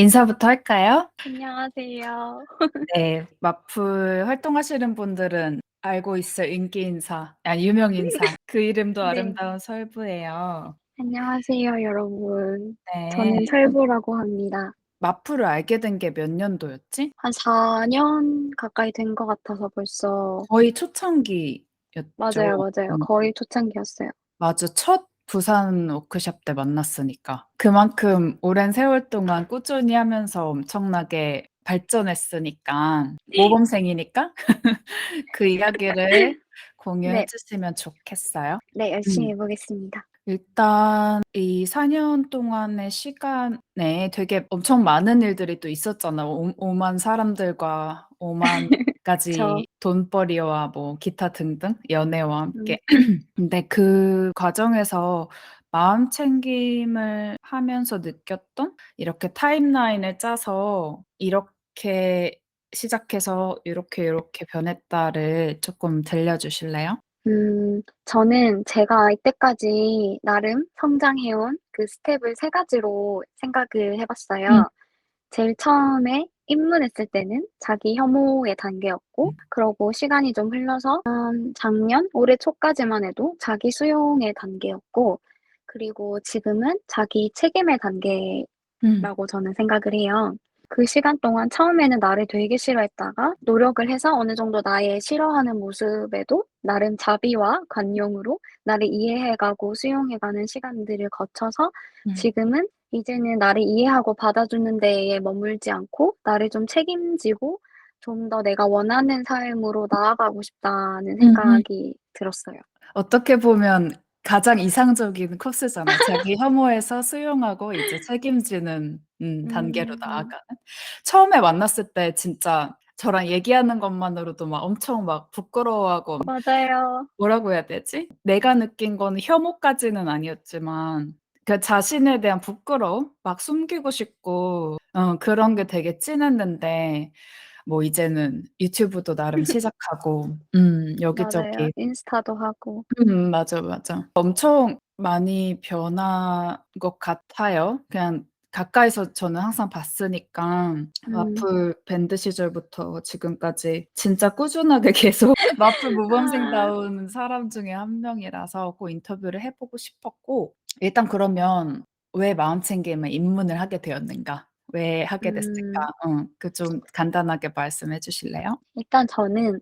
인사부터 할까요? 안녕하세요. 네. 마플 활동하시는 분들은 알고 있을 인기 인사, 유명 인사. 그 이름도 네. 아름다운 설부예요. 안녕하세요, 여러분. 네. 저는 설부라고 합니다. 마플을 알게 된 게 몇 년도였지? 한 4년 가까이 된 것 같아서 벌써. 거의 초창기였죠. 맞아요, 맞아요. 거의 초창기였어요. 맞아. 첫 부산 워크숍 때 만났으니까. 그만큼 오랜 세월 동안 꾸준히 하면서 엄청나게 발전했으니까 모범생이니까 그 이야기를 공유해 네. 주시면 좋겠어요. 네, 열심히 음. 해 보겠습니다. 일단 이 4년 동안의 시간에 되게 엄청 많은 일들이 또 있었잖아. 오만 사람들과 오만 저 가지 돈벌이와 뭐 기타 등등 연애와 음 함께. 근데 그 과정에서 마음 챙김을 하면서 느꼈던 이렇게 타임라인을 짜서 이렇게 시작해서 요렇게 변했다를 쪼끔 들려 주실래요? 저는 제가 이때까지 나름 성장해 온 그 스텝을 3 가지로 생각을 해 음. 봤어요. 제일 처음에 입문했을 때는 자기 혐오의 단계였고, 그러고 시간이 좀 흘러서 한 작년 올해 초까지만 해도 자기 수용의 단계였고, 그리고 지금은 자기 책임의 음. 단계라고 저는 생각을 해요. 그 시간 동안 처음에는 나를 되게 싫어했다가 노력을 해서 어느 정도 나의 싫어하는 모습에도 나름 자비와 관용으로 나를 이해해 가고 수용해 가는 시간들을 거쳐서, 음. 지금은 이제는 나를 이해하고 받아주는 데에 머물지 않고 나를 좀 책임지고 좀 더 '내가 원하는 삶으로 나아가고 싶다.'는 음음. 생각이 들었어요. 어떻게 보면 가장 이상적인 코스잖아요. 자기 혐오에서 수용하고 이제 책임지는 단계로 음. 나아가는. 처음에 만났을 때 진짜 저랑 얘기하는 것만으로도 막 엄청 막 부끄러워하고 맞아요. 뭐라고 해야 되지? 내가 느낀 거는 혐오까지는 아니었지만 그 자신에 대한 부끄러움? 막 숨기고 싶고 그런 게 되게 진했는데 뭐 이제는 유튜브도 나름 시작하고 맞아요. 여기저기 인스타도 하고. 맞아, 맞아. 엄청 많이 변한 것 같아요. 그냥 가까이서 저는 항상 봤으니까 음. 마플 밴드 시절부터 지금까지 진짜 꾸준하게 계속 마플 아. 모범생다운 사람 중에 한 명이라서 꼭 인터뷰를 해 보고 싶었고 일단 그러면 왜 마음챙김에 입문을 하게 되었는가? 왜 하게 됐을까? 음. 그 좀 간단하게 말씀해 주실래요? 일단 저는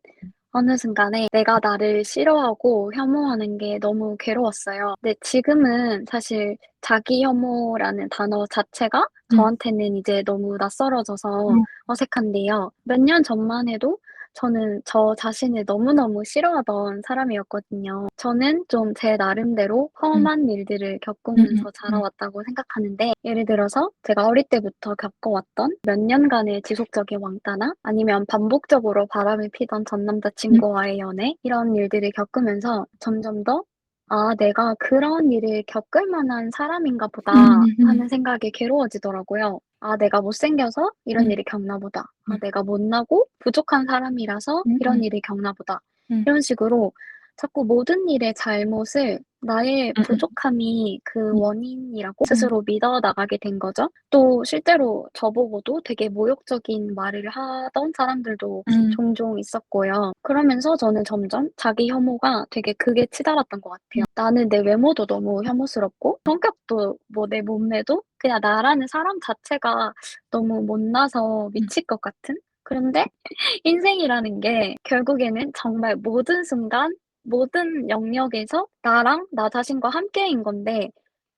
어느 순간에 내가 나를 싫어하고 혐오하는 게 너무 괴로웠어요. 근데 지금은 사실 자기 혐오라는 단어 자체가 음. 저한테는 이제 너무 낯설어져서 음. 어색한데요. 몇 년 전만 해도 저는 저 자신을 너무너무 싫어하던 사람이었거든요. 저는 좀 제 나름대로 음. 험한 일들을 겪으면서 음음음. 자라왔다고 생각하는데, 예를 들어서 제가 어릴 때부터 겪어왔던 몇 년간의 지속적인 왕따나 아니면 반복적으로 바람을 피던 전 음. 남자친구와의 연애, 이런 일들을 겪으면서 점점 더 '아 내가 그런 일을 겪을 만한 사람인가 보다.' 음음음. 하는 생각에 괴로워지더라고요. '아 내가 못생겨서 이런 음. 일을 겪나 보다. 아 음. 내가 못나고 부족한 사람이라서 이런 음음. 일을 겪나 보다.' 음. 이런 식으로 자꾸 모든 일의 잘못을 나의 음음. 부족함이 그 음. 원인이라고 음. 스스로 믿어 나가게 된 거죠. 또 실제로 저보고도 되게 모욕적인 말을 하던 사람들도 음. 종종 있었고요. 그러면서 저는 점점 자기 혐오가 되게 극에 치달았던 것 같아요. 음. 나는 내 외모도 너무 혐오스럽고 성격도 뭐 내 몸매도 그냥 나라는 사람 자체가 너무 못나서 음. 미칠 것 같은? 그런데 인생이라는 게 결국에는 정말 모든 순간 모든 영역에서 나랑 나 자신과 함께인 건데,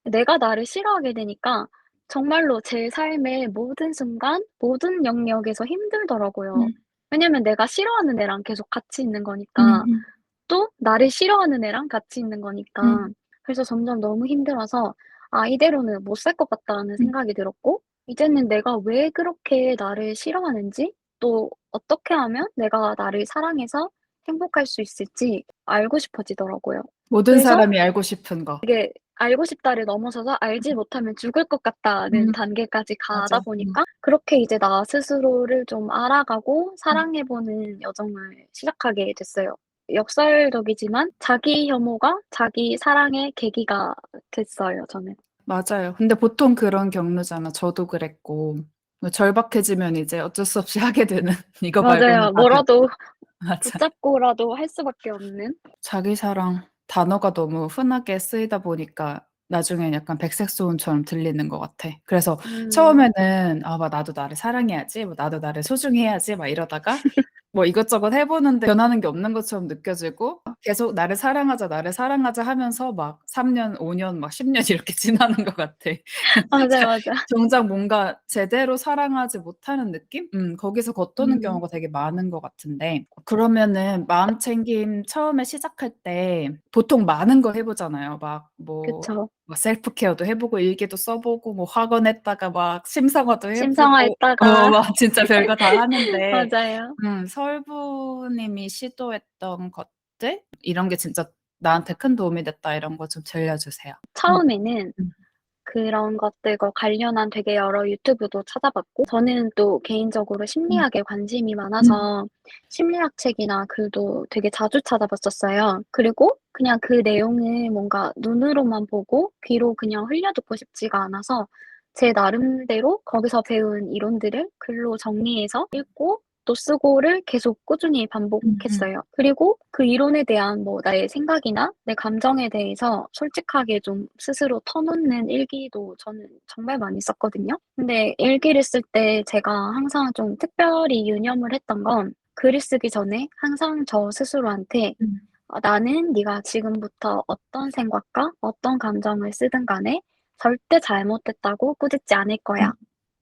내가 나를 싫어하게 되니까 정말로 제 삶의 모든 순간 모든 영역에서 힘들더라고요. 음. 왜냐면 내가 싫어하는 애랑 계속 같이 있는 거니까. 음음. 또 나를 싫어하는 애랑 같이 있는 음. 거니까. 그래서 점점 너무 힘들어서 '아 이대로는 못 살 것 같다.'는 음. 생각이 들었고, 이제는 내가 왜 그렇게 나를 싫어하는지, 또 어떻게 하면 내가 나를 사랑해서 행복할 수 있을지 알고 싶어지더라고요. 모든 그래서 사람이 알고 싶은 거. 이게 '알고 싶다.'를 넘어서서 '알지 못하면 죽을 것 같다.'는 음. 단계까지 맞아. 가다 보니까 그렇게 이제 나 스스로를 좀 알아가고 사랑해 보는 여정을 시작하게 됐어요. 역설적이지만 자기 혐오가 자기 사랑의 계기가 됐어요, 저는. 맞아요. 근데 보통 그런 경로잖아. 저도 그랬고. 뭐 절박해지면 이제 어쩔 수 없이 하게 되는 이거 말고는 맞아요. 답이 없 뭐라도 맞아. 붙잡고라도 할 수밖에 없는. 자기 사랑 단어가 너무 흔하게 쓰이다 보니까 나중엔 약간 백색 소음처럼 들리는 것 같아. 그래서 음. 처음에는 '아 막 나도 나를 사랑해야지. 뭐 나도 나를 소중히 해야지.' 막 이러다가 뭐 이것저것 해 보는데 변하는 게 없는 것처럼 느껴지고 계속 '나를 사랑하자, 나를 사랑하자.' 하면서 막 3 년, 5년 막 10년 이렇게 지나는 것 같아. 맞아, 맞아. 정작 뭔가 제대로 사랑하지 못하는 느낌? 거기서 겉도는 음. 경우가 되게 많은 것 같은데 그러면은 마음챙김 처음에 시작할 때 보통 많은 거 해 보잖아요. 그쵸. 막 셀프 케어도 해 보고 일기도 써 보고 뭐 학원했다가 막 심상화도 해 보고 심상화했다가 막 진짜 별거 다 하는데 맞아요. 설부님이 시도했던 것들 이런 게 진짜 나한테 큰 도움이 됐다 이런 거 좀 들려주세요. 음. 처음에는 음. 그런 것들과 관련한 되게 여러 유튜브도 찾아봤고 저는 또 개인적으로 음. 심리학에 관심이 음. 많아서 심리학 책이나 글도 되게 자주 찾아봤었어요. 그리고 그냥 그 내용을 뭔가 눈으로만 보고 귀로 그냥 흘려듣고 싶지가 않아서 제 나름대로 거기서 배운 이론들을 글로 정리해서 읽고 또 쓰고를 계속 꾸준히 음음. 반복했어요. 그리고 그 이론에 대한 뭐 나의 생각이나 내 감정에 대해서 솔직하게 좀 스스로 터놓는 일기도 저는 정말 많이 썼거든요. 근데 일기를 쓸 때 제가 항상 좀 특별히 유념을 했던 건 글을 쓰기 전에 항상 저 스스로한테 음. '나는 네가 지금부터 어떤 생각과 어떤 감정을 쓰든 간에 절대 잘못됐다고 꾸짖지 않을 거야. 음.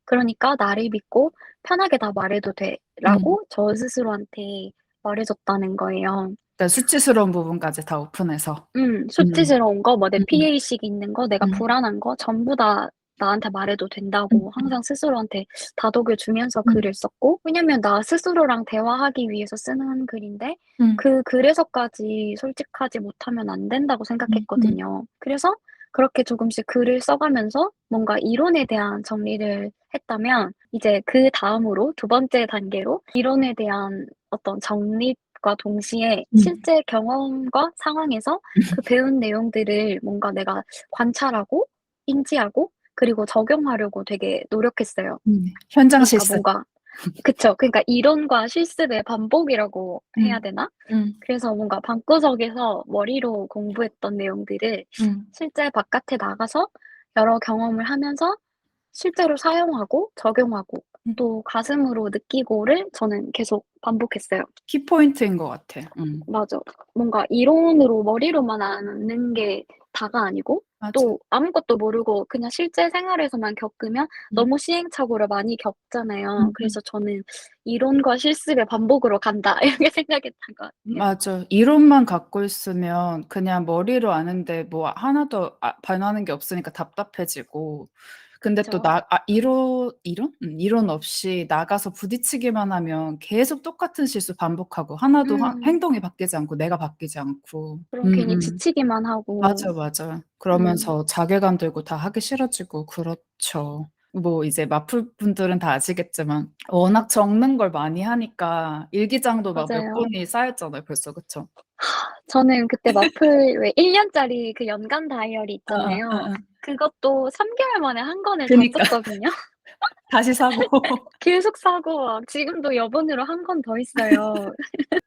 그러니까 나를 믿고 편하게 다 말해도 음. 돼.'라고 저 스스로한테 말해 줬다는 거예요. 그러니까 수치스러운 부분까지 다 오픈해서. 음. 수치스러운 거 뭐 내 음. 피해 의식이 있는 거 내가 음. 불안한 거 전부 다 나한테 말해도 음. 된다고 항상 스스로한테 다독여 주면서 음. 글을 썼고 왜냐면 나 스스로랑 대화하기 위해서 쓰는 글인데 음. 그 글에서까지 솔직하지 못하면 안 된다고 음. 생각했거든요. 그래서 그렇게 조금씩 글을 써 가면서 뭔가 이론에 대한 정리를 했다면 이제 그다음으로 두 번째 단계로 이론에 대한 어떤 정립과 동시에 음. 실제 경험과 상황에서 그 배운 내용들을 뭔가 내가 관찰하고 인지하고 그리고 적용하려고 되게 노력했어요. 현장 그러니까 실습. 뭔가 그쵸. 그러니까 이론과 실습의 반복이라고 해야 음. 되나? 음. 그래서 뭔가 방구석에서 머리로 공부했던 내용들을 음. 실제 바깥에 나가서 여러 경험을 하면서 실제로 사용하고 적용하고 음. 또 가슴으로 느끼고를 저는 계속 반복했어요. 키포인트인 것 같아. 맞아. 뭔가 이론으로 머리로만 아는 게 다가 아니고 맞아. 또 아무것도 모르고 그냥 실제 생활에서만 겪으면 음. 너무 시행착오를 많이 겪잖아요. 음음. 그래서 저는 '이론과 실습의 반복으로 간다.' 이렇게 생각했던 것 같아요. 맞아. 이론만 갖고 있으면 그냥 머리로 아는데 뭐 하나도 변하는 게 없으니까 답답해지고 근데 또 그쵸. 이론 없이 나가서 부딪히기만 하면 계속 똑같은 실수 반복하고 하나도 음. 행동이 바뀌지 않고 내가 바뀌지 않고. 그럼 괜히 지치기만 하고. 맞아, 맞아. 음. 그러면서 자괴감 들고 다 하기 싫어지고 그렇죠. 뭐 이제 마플 분들은 다 아시겠지만 워낙 적는 걸 많이 하니까 일기장도 막 몇 맞아요. 권이 쌓였잖아요 벌써. 그쵸? 저는 그때 마플 왜 1 년짜리 그 연간 다이어리 어어. 있잖아요. 어어. 그것도 3 개월 만에 한 권을 다 그니까 썼거든요. 다시 사고. 계속 사고 막 지금도 여분으로 한 권 더 있어요.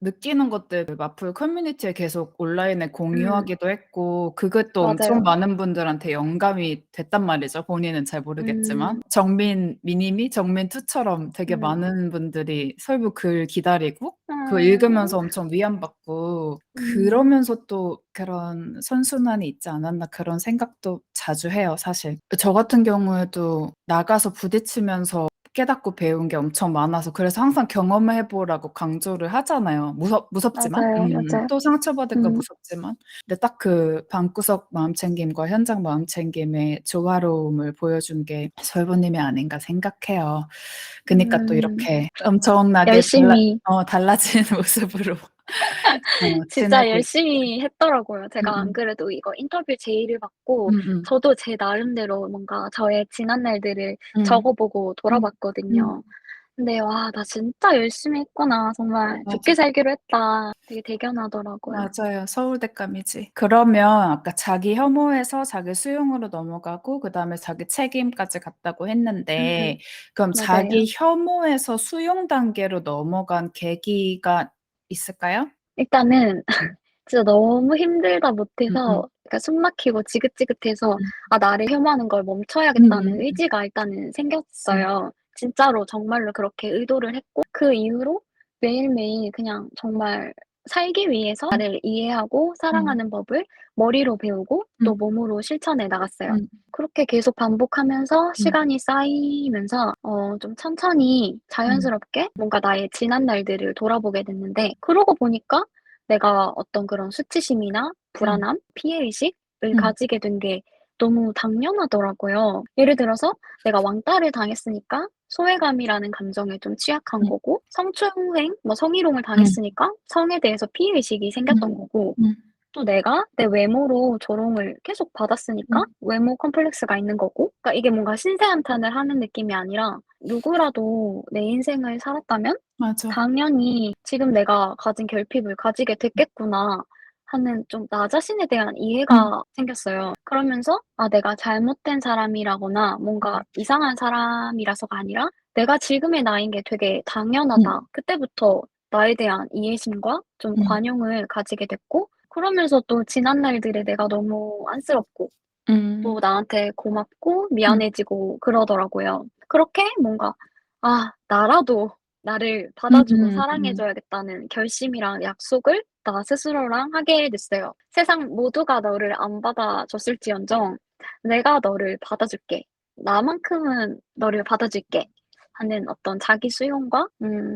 느끼는 것들 마플 커뮤니티에 계속 온라인에 음. 공유하기도 했고 그게 또 엄청 맞아요. 많은 분들한테 영감이 됐단 말이죠. 본인은 잘 모르겠지만. 음. 정민2처럼 되게 음. 많은 분들이 설부 글 기다리고 그거 어. 읽으면서 엄청 위안받고 음. 그러면서 또 그런 '선순환이 있지 않았나.' 그런 생각도 자주 해요 사실. 저 같은 경우에도 나가서 부딪히면서 깨닫고 배운 게 엄청 많아서 그래서 항상 경험해 보라고 강조를 하잖아요. 무섭지만. 맞아요, 맞아요. 또 상처받을까 음. 무섭지만. 근데 딱 그 방구석 마음챙김과 현장 마음챙김의 조화로움을 보여준 게 설부님이 아닌가 생각해요. 그니까 또 음. 이렇게 엄청나게 열심히 달라진 모습으로 진짜 지내고 열심히 했더라고요. 제가 안 음음. 그래도 이거 인터뷰 제의를 받고 음음. 저도 제 나름대로 뭔가 저의 지난 날들을 음. 적어 보고 음. 음. 돌아봤거든요. 근데 와, 나 진짜 열심히 했구나. 정말 맞아. 죽기 살기로 했다. 되게 대견하더라고요. 맞아요. 서울대감이지. 그러면 아까 자기 혐오에서 자기 수용으로 넘어가고 그다음에 자기 책임까지 갔다고 음음. 했는데 그럼 맞아요. 자기 혐오에서 수용 단계로 넘어간 계기가 있을까요? 일단은 음. 진짜 너무 힘들다 음음. 못해서 그러니까 숨 막히고 지긋지긋해서 음. '아 나를 혐오하는 걸 멈춰야겠다.'는 음음음. 의지가 일단은 음. 생겼어요. 진짜로 정말로 그렇게 의도를 했고 그 이후로 매일매일 그냥 정말 살기 위해서 음. 나를 이해하고 음. 사랑하는 법을 머리로 배우고 또 음. 몸으로 실천해 나갔어요. 음. 그렇게 계속 반복하면서 음. 시간이 쌓이면서 좀 천천히 음. 자연스럽게 뭔가 나의 지난 날들을 돌아보게 됐는데 그러고 보니까 내가 어떤 그런 수치심이나 음. 불안함, 피해의식을 음. 가지게 된 게 너무 당연하더라고요. 예를 들어서 내가 왕따를 당했으니까 소외감이라는 감정에 좀 취약한 음. 거고 성추행, 뭐 성희롱을 음. 당했으니까 성에 대해서 피해의식이 음. 생겼던 거고 음. 또 내가 내 외모로 조롱을 계속 받았으니까 음. 외모 컴플렉스가 있는 거고 그러니까 이게 뭔가 신세한탄을 하는 느낌이 아니라 누구라도 내 인생을 살았다면 맞아. '당연히 지금 내가 가진 결핍을 가지게 됐겠구나.' 하는 좀 나 자신에 대한 음. 이해가 생겼어요. 그러면서 '아 내가 잘못된 사람이라거나 뭔가 음. 이상한 사람이라서가 아니라 내가 지금의 나인 게 되게 음. 당연하다.' 그때부터 나에 대한 이해심과 좀 음. 관용을 가지게 됐고 그러면서 또 지난 날들에 내가 너무 안쓰럽고 또 음. 나한테 고맙고 음. 미안해지고 그러더라고요. 그렇게 뭔가 '아 나라도 나를 받아주고 사랑해 음음. 줘야겠다.'는 결심이랑 약속을 나 스스로랑 하게 됐어요. '세상 모두가 너를 안 받아줬을지언정 내가 너를 받아줄게. 나만큼은 너를 받아줄게.' 하는 어떤 자기 수용과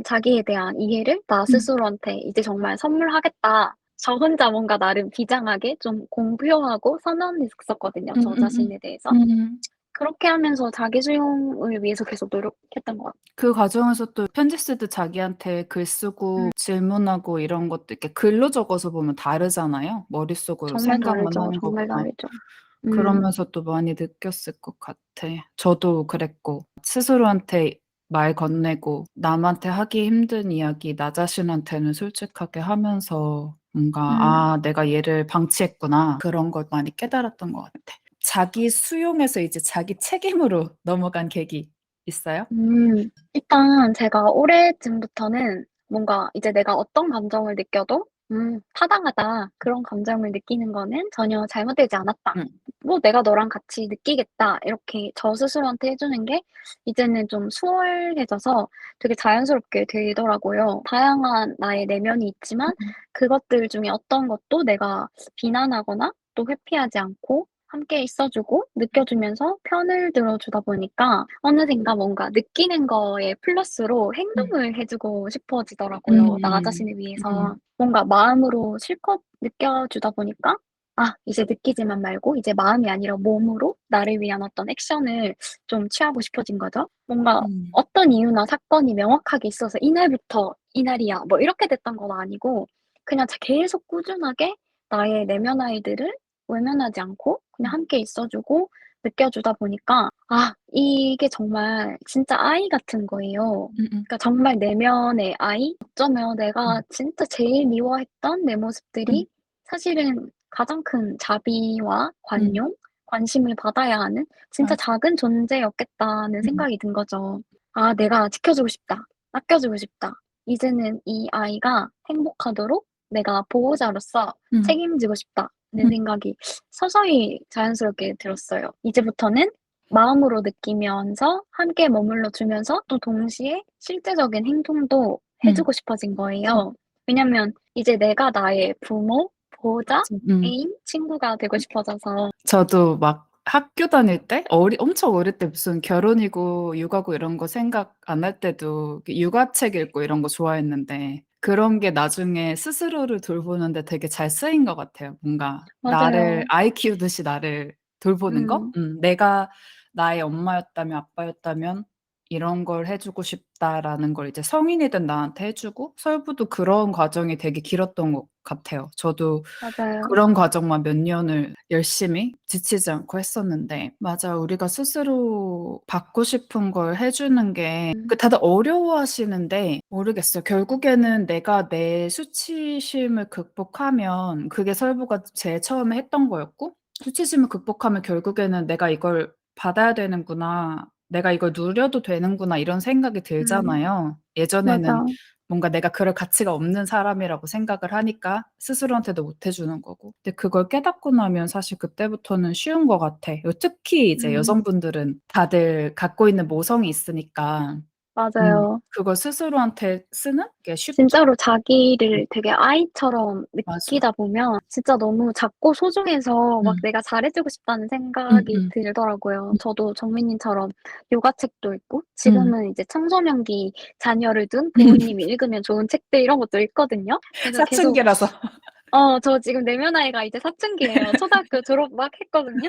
자기에 대한 이해를 나 음. 스스로한테 이제 정말 선물하겠다. 저 혼자 뭔가 나름 비장하게 좀 공표하고 선언했었거든요, 저 음음음. 자신에 대해서. 음. 그렇게 하면서 자기 수용을 위해서 계속 노력했던 것 같아요. 그 과정에서 또 편지 쓸 때 자기한테 글 쓰고 음. 질문하고 이런 것도 이렇게 글로 적어서 보면 다르잖아요. 머릿속으로 정말 생각만 다르죠. 하는 정말 것보다. 다르죠. 음. 그러면서 또 많이 느꼈을 것 같아. 저도 그랬고 스스로한테 말 건네고 남한테 하기 힘든 이야기 나 자신한테는 솔직하게 하면서 뭔가 음. '아 내가 얘를 방치했구나.' 그런 걸 많이 깨달았던 것 같아. 자기 수용에서 이제 자기 책임으로 넘어간 계기 있어요? 일단 제가 올해쯤부터는 뭔가 이제 내가 어떤 감정을 느껴도 '타당하다. 그런 감정을 느끼는 거는 전혀 잘못되지 않았다. 음. 뭐 내가 너랑 같이 느끼겠다.' 이렇게 저 스스로한테 해 주는 게 이제는 좀 수월해져서 되게 자연스럽게 되더라고요. 다양한 나의 내면이 있지만 음. 그것들 중에 어떤 것도 내가 비난하거나 또 회피하지 않고 함께 있어 주고 느껴 주면서 편을 들어 주다 보니까 어느샌가 뭔가 느끼는 거에 플러스로 음. 행동을 해 주고 싶어지더라고요, 나 음. 자신을 위해서. 음. 뭔가 마음으로 실컷 느껴 주다 보니까 '아 이제 느끼지만 말고 이제 마음이 아니라 몸으로 나를 위한 어떤 액션을 좀 취하고 싶어진 거죠.' 뭔가 음. 어떤 이유나 사건이 명확하게 있어서 '이날부터 이날이야.' 뭐 이렇게 됐던 건 아니고 그냥 계속 꾸준하게 나의 내면 아이들을 외면하지 않고 그냥 음. 함께 있어 주고 느껴 주다 보니까 아 이게 정말 진짜 아이 같은 거예요. 음음. 그러니까 정말 내면의 아이? 어쩌면 내가 음. 진짜 제일 미워했던 내 모습들이 음. 사실은 가장 큰 자비와 음. 관용, 관심을 받아야 하는 진짜 맞아. 작은 존재였겠다는 음. 생각이 든 거죠. '아 내가 지켜주고 싶다. 아껴 주고 싶다. 이제는 이 아이가 행복하도록 내가 보호자로서 음. 책임지고 싶다.'는 음. 생각이 서서히 자연스럽게 들었어요. 이제부터는 마음으로 느끼면서 함께 머물러 주면서 또 동시에 실제적인 행동도 해 음. 주고 싶어진 음. 거예요. 왜냐면 이제 내가 나의 부모, 보호자, 맞아. 애인, 친구가 되고 싶어져서 저도 막 학교 다닐 때 엄청 어릴 때 무슨 결혼이고 육아고 이런 거 생각 안 할 때도 그 육아책 읽고 이런 거 좋아했는데 그런 게 나중에 스스로를 돌보는 데 되게 잘 쓰인 것 같아요. 뭔가 나를 맞아요. 아이 키우듯이 나를 돌보는 거? 음. 내가 나의 엄마였다면 아빠였다면 이런 걸 해 주고 싶다.'라는 걸 이제 성인이 된 나한테 해 주고 설부도 그런 과정이 되게 길었던 것 같아요. 저도 맞아요. 그런 과정만 몇 년을 열심히 지치지 않고 했었는데 맞아요. 우리가 스스로 받고 싶은 걸 해 주는 게 다들 어려워하시는데 모르겠어요. 결국에는 내가 내 수치심을 극복하면 그게 설부가 제일 처음에 했던 거였고 수치심을 극복하면 결국에는 '내가 이걸 받아야 되는구나. 내가 이걸 누려도 되는구나.' 이런 생각이 음. 들잖아요. 예전에는 맞아. 뭔가 내가 그럴 가치가 없는 사람이라고 생각을 하니까 스스로한테도 못 해 주는 거고. 근데 그걸 깨닫고 나면 사실 그때부터는 쉬운 것 같아요. 특히 이제 음. 여성분들은 다들 갖고 있는 모성이 있으니까 맞아요. 그걸 스스로한테 쓰는 게 쉽죠. 진짜로 자기를 되게 아이처럼 맞아. 느끼다 보면 진짜 너무 작고 소중해서 막 음. 내가 잘해 주고 싶다는 생각이 음음. 들더라고요. 저도 정민님처럼 요가책도 읽고 음. 지금은 이제 청소년기 자녀를 둔 부모님이 읽으면 좋은 책들 이런 것도 읽거든요. 그래서 계속 사춘기라서. 저 지금 내면 아이가 이제 사춘기예요. 초등학교 졸업 막 했거든요.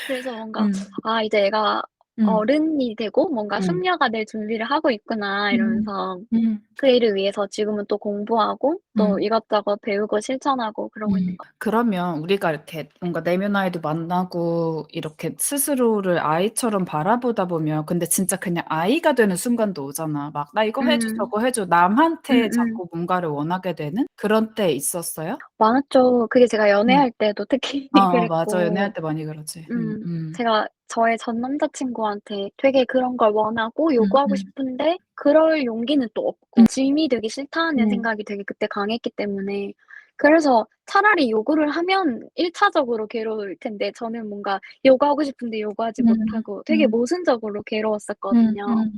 그래서 뭔가 음. '아 이제 애가 음. 어른이 되고 뭔가 음. 숙녀가 될 준비를 하고 있구나.' 음. 이러면서 음. 그 일을 위해서 지금은 또 공부하고 또 음. 이것저것 배우고 실천하고 그러고 있는 것 그러면 우리가 이렇게 뭔가 내면 아이도 만나고 이렇게 스스로를 아이처럼 바라보다 보면 근데 진짜 그냥 아이가 되는 순간도 오잖아. 막 "나 이거 해 줘. 음. 저거 해 줘." 남한테 음음. 자꾸 뭔가를 원하게 되는 그런 때 있었어요? 많았죠. 그게 제가 음. 연애할 때도 특히 맞아. 그랬고 연애할 때 많이 그러지. 제가 저의 전 남자친구한테 되게 그런 걸 원하고 요구하고 음음. 싶은데 그럴 용기는 또 없고 짐이 되기 싫다는 음. 생각이 되게 그때 강했기 때문에 그래서 차라리 요구를 하면 1 차적으로 괴로울 텐데 저는 뭔가 요구하고 싶은데 요구하지 음. 못하고 되게 음. 모순적으로 음. 괴로웠었거든요. 음.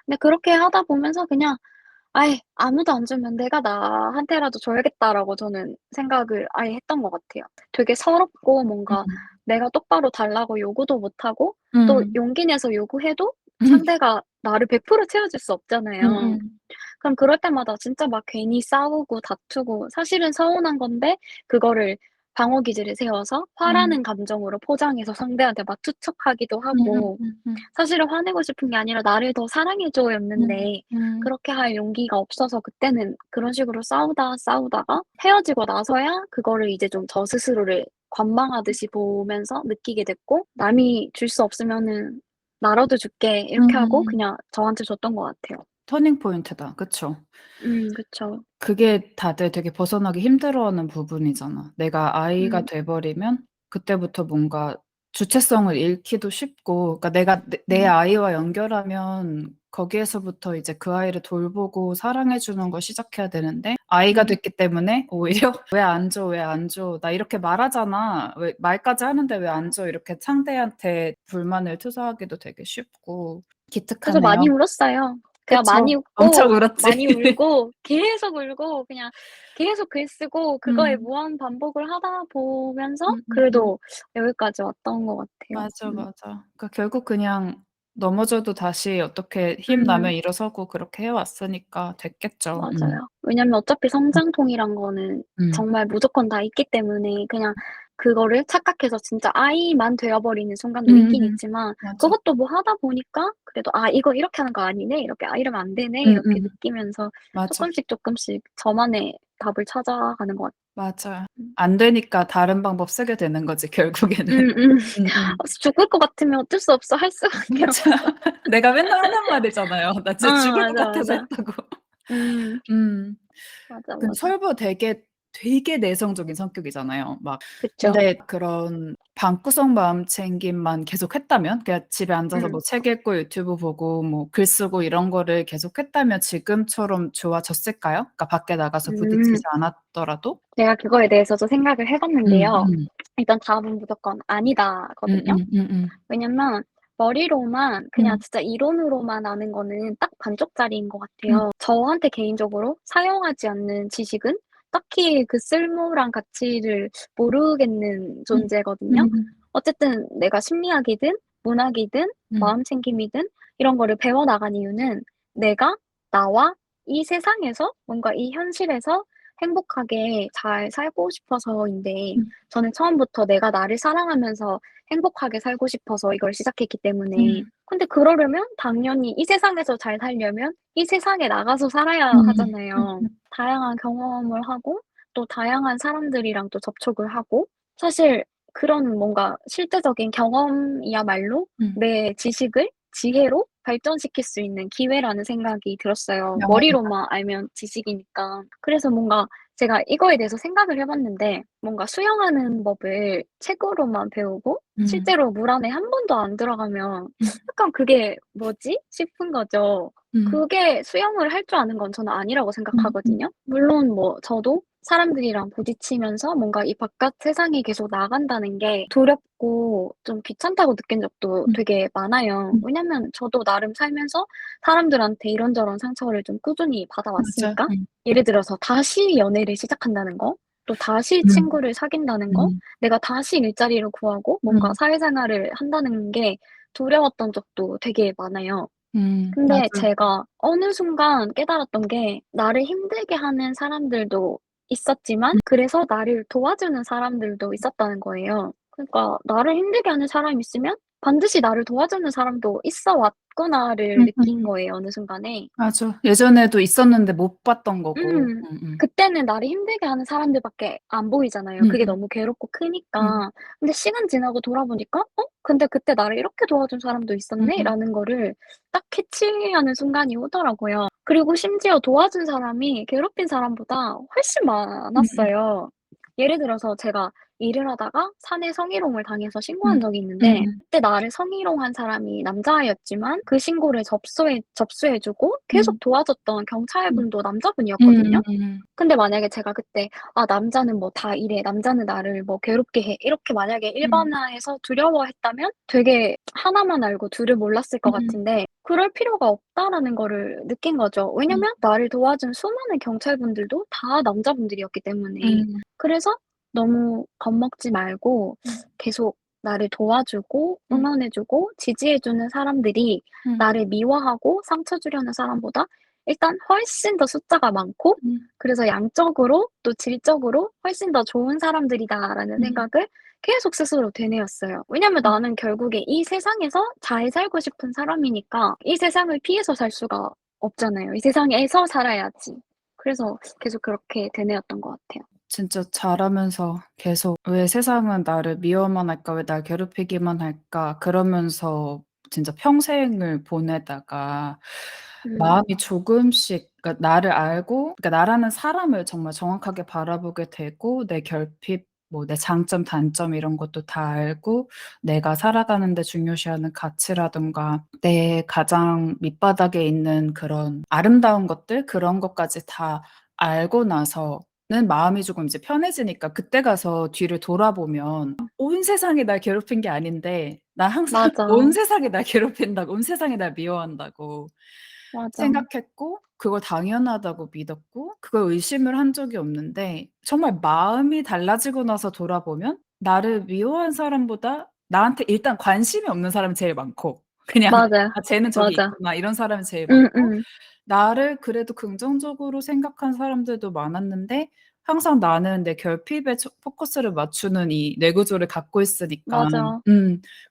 근데 그렇게 하다 보면서 그냥 '아이 아무도 안 주면 내가 나한테라도 줘야겠다.'라고 저는 생각을 아예 했던 것 같아요. 되게 서럽고 뭔가 음. 내가 똑바로 달라고 요구도 못 하고 또 음. 용기 내서 요구해도 상대가 나를 100% 채워줄 수 없잖아요. 음음. 그럼 그럴 때마다 진짜 막 괜히 싸우고 다투고 사실은 서운한 건데 그거를 방어 기제를 세워서 음. 화라는 감정으로 포장해서 상대한테 막 투척하기도 하고 음음음음. 사실은 화내고 싶은 게 아니라 "나를 더 사랑해 음. 줘."였는데 음. 그렇게 할 용기가 없어서 그때는 그런 식으로 싸우다가 헤어지고 나서야 그거를 이제 좀 저 스스로를 관망하듯이 보면서 느끼게 됐고 '남이 줄 수 없으면은 나라도 줄게.' 이렇게 하고 음. 그냥 저한테 줬던 것 같아요. 터닝 포인트다. 그쵸? 그쵸. 그게 다들 되게 벗어나기 힘들어하는 부분이잖아. 내가 아이가 음. 돼 버리면 그때부터 뭔가 주체성을 잃기도 쉽고 그러니까 내가 내 음. 아이와 연결하면 거기에서부터 이제 그 아이를 돌보고 사랑해 주는 걸 시작해야 되는데 아이가 음. 됐기 때문에 오히려 "왜 안 줘? 왜 안 줘? 나 이렇게 말하잖아. 왜 말까지 하는데 왜 안 줘?" 이렇게 상대한테 불만을 투사하기도 되게 쉽고 그래서 많이 기특하네요. 울었어요. 그냥 많이 그쵸. 엄청 웃고 울었지. 많이 울고 계속 울고 그냥 계속 글 쓰고 그거에 음. 무한 반복을 하다 보면서 음. 그래도 여기까지 왔던 것 같아요. 맞아, 맞아. 그러니까 결국 그냥 넘어져도 다시 어떻게 힘나면 음. 일어서고 그렇게 해 왔으니까 됐겠죠. 맞아요. 왜냐면 어차피 음. 성장통이란 거는 음. 정말 무조건 다 있기 때문에 그냥 그거를 착각해서 진짜 아이만 되어 버리는 순간도 있긴 있지만 맞아. 그것도 뭐 하다 보니까 그래도 '아 이거 이렇게 하는 거 아니네. 이렇게 아 이러면 안 되네.' 이렇게 음음. 느끼면서 맞아. 쪼끔씩 저만의 답을 찾아가는 것 같아요. 맞아요. 음. 안 되니까 다른 방법 쓰게 되는 거지 결국에는. 음음. 음음. 죽을 것 같으면 어쩔 수 없어. 할 수밖에 맞아. 없어. 내가 맨날 하는 말이잖아요. "나 진짜 죽을 것 같아서 맞아. 했다."고. 음. 음. 근데 맞아. 설부 되게 내성적인 성격이잖아요. 막 그쵸. 근데 그런 방구석 마음챙김만 계속했다면 그냥 집에 앉아서 뭐 음. 책 읽고 유튜브 보고 뭐 글 쓰고 이런 거를 계속했다면 지금처럼 좋아졌을까요? 그러니까 밖에 나가서 음. 부딪히지 않았더라도? 제가 그거에 대해서도 생각을 해 봤는데요. 음. 일단 답은 무조건 아니다거든요. 음음. 왜냐면 머리로만 그냥 음. 진짜 이론으로만 아는 거는 딱 반쪽짜리인 것 음. 같아요. 저한테 개인적으로 사용하지 않는 지식은 딱히 그 쓸모랑 가치를 모르겠는 음. 존재거든요. 음. 어쨌든 내가 심리학이든 문학이든 음. 마음챙김이든 이런 거를 배워 나간 이유는 내가 나와 이 세상에서 뭔가 이 현실에서 행복하게 잘 살고 싶어서인데 음. 저는 처음부터 내가 나를 사랑하면서 행복하게 살고 싶어서 이걸 시작했기 때문에 음. 근데 그러려면 당연히 이 세상에서 잘 살려면 이 세상에 나가서 살아야 음. 하잖아요. 다양한 경험을 하고 또 다양한 사람들이랑 또 접촉을 하고 사실 그런 뭔가 실제적인 경험이야말로 음. 내 지식을 지혜로 발전시킬 수 있는 기회라는 생각이 들었어요. 어. 머리로만 알면 지식이니까. 그래서 뭔가 제가 이거에 대해서 생각을 해 봤는데 뭔가 수영하는 법을 책으로만 배우고 음. 실제로 물 안에 한 번도 안 들어가면 음. 약간 '그게 뭐지?' 싶은 거죠. 음. 그게 수영을 할 줄 아는 건 저는 아니라고 음. 생각하거든요. 물론 뭐 저도 사람들이랑 부딪히면서 뭔가 이 바깥 세상에 계속 나간다는 게 두렵고 좀 귀찮다고 느낀 적도 음. 되게 많아요. 음. 왜냐면 저도 나름 살면서 사람들한테 이런저런 상처를 좀 꾸준히 맞아. 받아왔으니까. 예를 들어서 다시 연애를 시작한다는 거, 또 다시 음. 친구를 사귄다는 거, 음. 내가 다시 일자리를 구하고 뭔가 음. 사회생활을 한다는 게 두려웠던 적도 되게 많아요. 근데 맞아. 제가 어느 순간 깨달았던 게 나를 힘들게 하는 사람들도 있었지만 그래서 나를 도와주는 사람들도 있었다는 거예요. 그러니까 나를 힘들게 하는 사람이 있으면 반드시 나를 도와주는 사람도 있어 왔구나를 느낀 음음. 거예요, 어느 순간에. 맞아. 예전에도 있었는데 못 봤던 거고. 음. 음음. 그때는 나를 힘들게 하는 사람들밖에 안 보이잖아요. 그게 음음. 너무 괴롭고 음. 크니까. 근데 시간 지나고 돌아보니까 '어 근데 그때 나를 이렇게 도와준 사람도 음음. 있었네.'라는 거를 딱 캐치하는 순간이 오더라고요. 그리고 심지어 도와준 사람이 괴롭힌 사람보다 훨씬 음음. 많았어요. 예를 들어서 제가 일을 하다가 사내 성희롱을 당해서 신고한 음. 적이 있는데 음. 그때 나를 성희롱한 사람이 남자아이였지만 그 신고를 접수해 주고 계속 음. 도와줬던 음. 경찰분도 남자분이었거든요. 음음. 근데 만약에 제가 그때 '아 남자는 뭐 다 이래. 남자는 나를 뭐 괴롭게 해.' 이렇게 만약에 음. 일반화해서 두려워했다면 되게 하나만 알고 둘을 몰랐을 것 음. 같은데 '그럴 필요가 없다.'라는 거를 느낀 거죠. 음. 왜냐면 나를 도와준 수많은 경찰분들도 다 남자분들이었기 때문에. 음. 그래서 너무 겁먹지 말고 음. 계속 나를 도와주고 음. 응원해 주고 지지해 주는 사람들이 음. 나를 미워하고 상처 주려는 사람보다 일단 훨씬 더 숫자가 많고 음. 그래서 '양적으로 또 질적으로 훨씬 더 좋은 사람들이다.'라는 음. 생각을 계속 스스로 되뇌었어요. 왜냐면 음. 나는 결국에 이 세상에서 잘 살고 싶은 사람이니까 이 세상을 피해서 살 수가 없잖아요. 이 세상에서 살아야지. 그래서 계속 그렇게 되뇌었던 것 같아요. 진짜 자라면서 계속 '왜 세상은 나를 미워만 할까? 왜 날 괴롭히기만 할까?' 그러면서 진짜 평생을 보내다가 음. 마음이 조금씩 그러니까 나를 알고 그러니까 나라는 사람을 정말 정확하게 바라보게 되고 내 결핍 뭐 내 장점 단점 이런 것도 다 알고 내가 살아가는 데 중요시하는 가치라든가 내 가장 밑바닥에 있는 그런 아름다운 것들 그런 것까지 다 알고 나서는 마음이 조금 이제 편해지니까 그때 가서 뒤를 돌아보면 온 세상이 날 괴롭힌 게 아닌데 나 항상 온 맞아. 세상이 날 괴롭힌다고 온 세상이 날 미워한다고 맞아. 생각했고 그걸 당연하다고 믿었고 그걸 의심을 한 적이 없는데 정말 마음이 달라지고 나서 돌아보면 나를 미워한 사람보다 나한테 일단 관심이 없는 사람이 제일 많고 그냥 맞아요. '아 쟤는 저기 맞아. 있구나.' 이런 사람이 제일 많고 음음. 나를 그래도 긍정적으로 생각한 사람들도 많았는데 항상 나는 내 결핍에 포커스를 맞추는 이 뇌구조를 갖고 있으니까 맞아.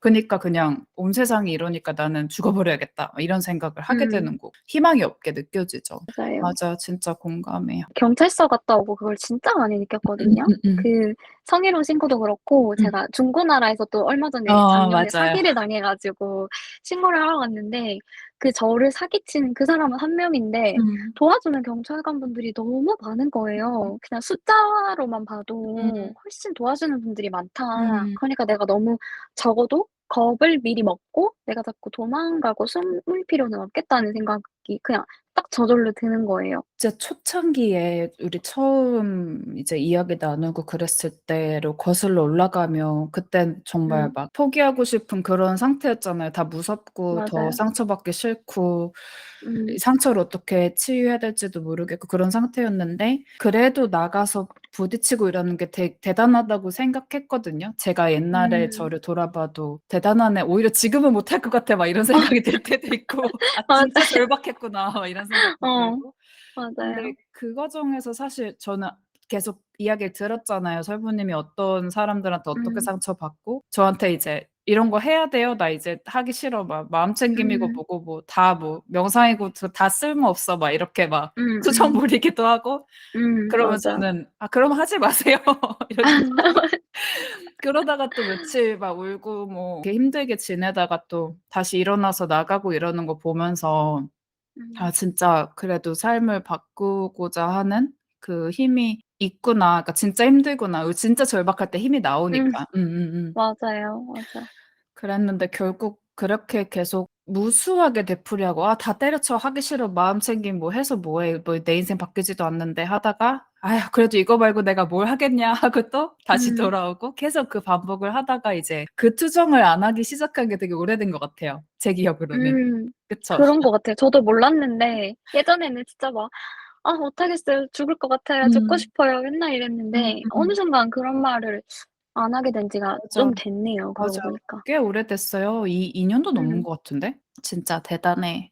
그니까 그냥 '온 세상이 이러니까 나는 죽어 버려야겠다.' 막 이런 생각을 하게 음. 되는 거고 희망이 없게 느껴지죠. 맞아요. 맞아. 진짜 공감해요. 경찰서 갔다 오고 그걸 진짜 많이 느꼈거든요. 음음음. 그 성희롱 신고도 그렇고 음. 제가 중고나라에서 또 얼마 전에 작년에 맞아요. 사기를 당해 가지고 신고를 하러 갔는데 그 저를 사기친 그 사람은 한 명인데 음. 도와주는 경찰관분들이 너무 많은 거예요. 그냥 숫자로만 봐도 음. '훨씬 도와주는 분들이 많다.' 음. 그러니까 내가 너무 적어도 겁을 미리 먹고 내가 자꾸 도망가고 숨을 필요는 없겠다는 생각이 그냥 딱 저절로 드는 거예요. 진짜 초창기에 우리 처음 이제 이야기 나누고 그랬을 때로 거슬러 올라가면 그땐 정말 음. 막 포기하고 싶은 그런 상태였잖아요. 다 무섭고 더 맞아요. 상처받기 싫고 이 음. 상처를 어떻게 치유해야 될지도 모르겠고 그런 상태였는데 그래도 나가서 부딪히고 이러는 게 대단하다고 생각했거든요. 제가 옛날에 음. 저를 돌아봐도 '대단하네. 오히려 지금은 못할 것 같아.' 막 이런 아 생각이 들 때도 있고 '아 진짜 맞아요. 절박했구나.' 막 이런 생각도 어. 들고 근데 맞아요. 그 과정에서 사실 저는 계속 이야기를 들었잖아요. 설부님이 어떤 사람들한테 어떻게 음. 상처받고 저한테 이제 "이런 거 해야 돼요. 나 이제 하기 싫어." 막 "마음챙김이고 음. 뭐고 뭐 다 뭐 명상이고 다 쓸모없어." 막 이렇게 막 투정 음음. 부리기도 하고 그러면 맞아. 저는 "아 그럼 하지 마세요." 이러면서 그러다가 또 며칠 막 울고 뭐 이렇게 힘들게 지내다가 또 다시 일어나서 나가고 이러는 거 보면서 '아 음. 진짜 그래도 삶을 바꾸고자 하는 그 힘이 있구나. 그러니까 진짜 힘들구나.' 진짜 절박할 때 힘이 음. 나오니까. 맞아요. 맞아. 그랬는데 결국 그렇게 계속 무수하게 되풀이하고 '아 다 때려쳐. 하기 싫어. 마음챙김 뭐 해서 뭐 해. 뭐 내 인생 바뀌지도 않는데.' 하다가 '아휴 그래도 이거 말고 내가 뭘 하겠냐.' 하고 또 다시 음. 돌아오고 계속 그 반복을 하다가 이제 그 투정을 안 하기 시작한 게 되게 오래된 것 같아요, 제 기억으로는. 음. 그쵸? 그런 것 같아요. 저도 몰랐는데 예전에는 진짜 막 "아 못하겠어요. 죽을 것 같아요. 죽고 음. 싶어요." 맨날 이랬는데 어느 순간 그런 말을 안 하게 된 지가 맞아. 좀 됐네요, 그러고 맞아요. 보니까. 꽤 오래됐어요. 2 년도 넘은 음. 것 같은데. 진짜 대단해.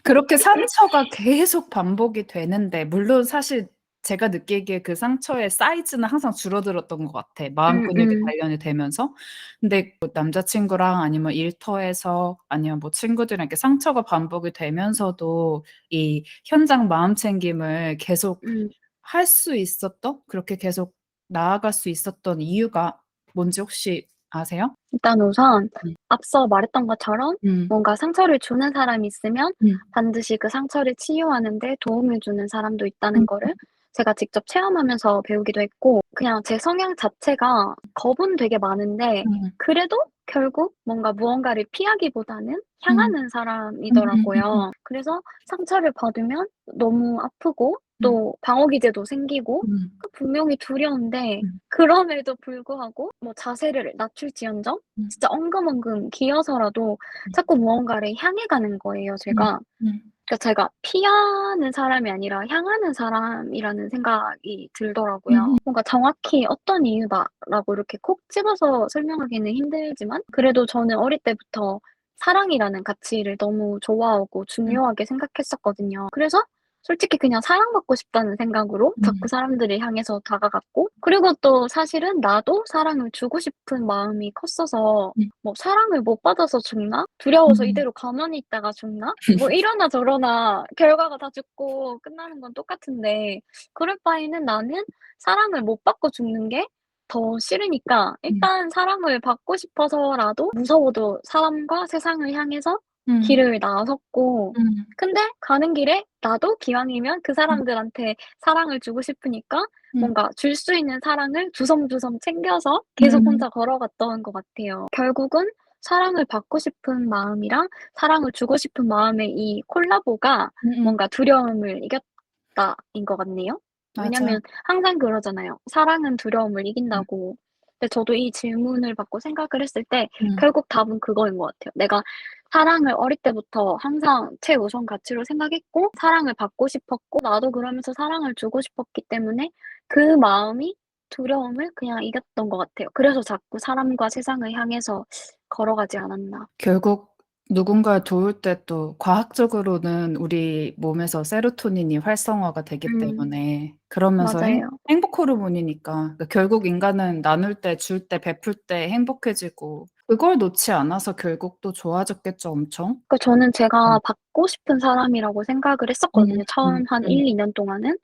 그렇게 상처가 계속 반복이 되는데 물론 사실 제가 느끼기에 그 상처의 사이즈는 항상 줄어들었던 것 같아, 마음 근육이 음음. 단련이 되면서. 근데 뭐 남자친구랑 아니면 일터에서 아니면 뭐 친구들이랑 이렇게 상처가 반복이 되면서도 이 현장 마음챙김을 계속 음. 할 수 있었던 그렇게 계속 나아갈 수 있었던 이유가 뭔지 혹시 아세요? 일단 우선 음. 앞서 말했던 것처럼 음. 뭔가 상처를 주는 사람이 있으면 음. 반드시 그 상처를 치유하는 데 도움을 주는 사람도 있다는 음. 거를 제가 직접 체험하면서 배우기도 했고 그냥 제 성향 자체가 겁은 되게 많은데 음. 그래도 결국 뭔가 무언가를 피하기보다는 음. 향하는 음음음음. 사람이더라고요. 그래서 상처를 받으면 너무 아프고 음. 또 방어 기제도 생기고 음. 분명히 두려운데 음. 그럼에도 불구하고 뭐 자세를 낮출지언정 음. 진짜 엉금엉금 기어서라도 음. 자꾸 무언가를 향해 가는 거예요 음. 제가. 음. 그러니까 제가 피하는 사람이 아니라 향하는 사람이라는 생각이 들더라고요. 음음. 뭔가 정확히 "어떤 이유다."라고 이렇게 콕 집어서 설명하기는 힘들지만 그래도 저는 어릴 때부터 사랑이라는 가치를 너무 좋아하고 음. 중요하게 생각했었거든요. 그래서 솔직히 그냥 사랑받고 싶다는 생각으로 자꾸 음. 사람들을 향해서 다가갔고 그리고 또 사실은 나도 사랑을 주고 싶은 마음이 컸어서 음. 뭐 '사랑을 못 받아서 죽나? 두려워서 음. 이대로 가만히 있다가 죽나?' 뭐 이러나 저러나 결과가 다 죽고 끝나는 건 똑같은데 그럴 바에는 나는 사랑을 못 받고 죽는 게 더 싫으니까 음. 일단 사랑을 받고 싶어서라도 무서워도 사람과 세상을 향해서 음. 길을 나섰고 음. 근데 가는 길에 나도 기왕이면 그 음. 사람들한테 사랑을 주고 싶으니까 음. 뭔가 줄 수 있는 사랑을 주섬주섬 챙겨서 계속 음. 혼자 걸어갔던 것 같아요. 결국은 사랑을 받고 싶은 마음이랑 사랑을 주고 싶은 마음의 이 콜라보가 음음. 뭔가 두려움을 이겼다인 것 같네요. 맞아. 왜냐면 항상 그러잖아요. 사랑은 두려움을 음. 이긴다고. 근데 저도 이 질문을 받고 생각을 했을 때 음. 결국 답은 그거인 것 같아요. 내가 사랑을 어릴 때부터 항상 최우선 가치로 생각했고 사랑을 받고 싶었고 나도 그러면서 사랑을 주고 싶었기 때문에 그 마음이 두려움을 그냥 이겼던 것 같아요. 그래서 자꾸 사람과 세상을 향해서 걸어가지 않았나. 결국 누군가를 도울 때 또 과학적으로는 우리 몸에서 세로토닌이 활성화가 되기 음. 때문에 그러면서 맞아요. 행복 호르몬이니까 그러니까 결국 인간은 나눌 때, 줄 때, 베풀 때 행복해지고 그걸 놓지 않아서 결국 또 좋아졌겠죠 엄청. 그러니까 저는 음. 제가 받고 싶은 사람이라고 생각을 음. 했었거든요, 음. 처음 한 음. 1-2년 동안은.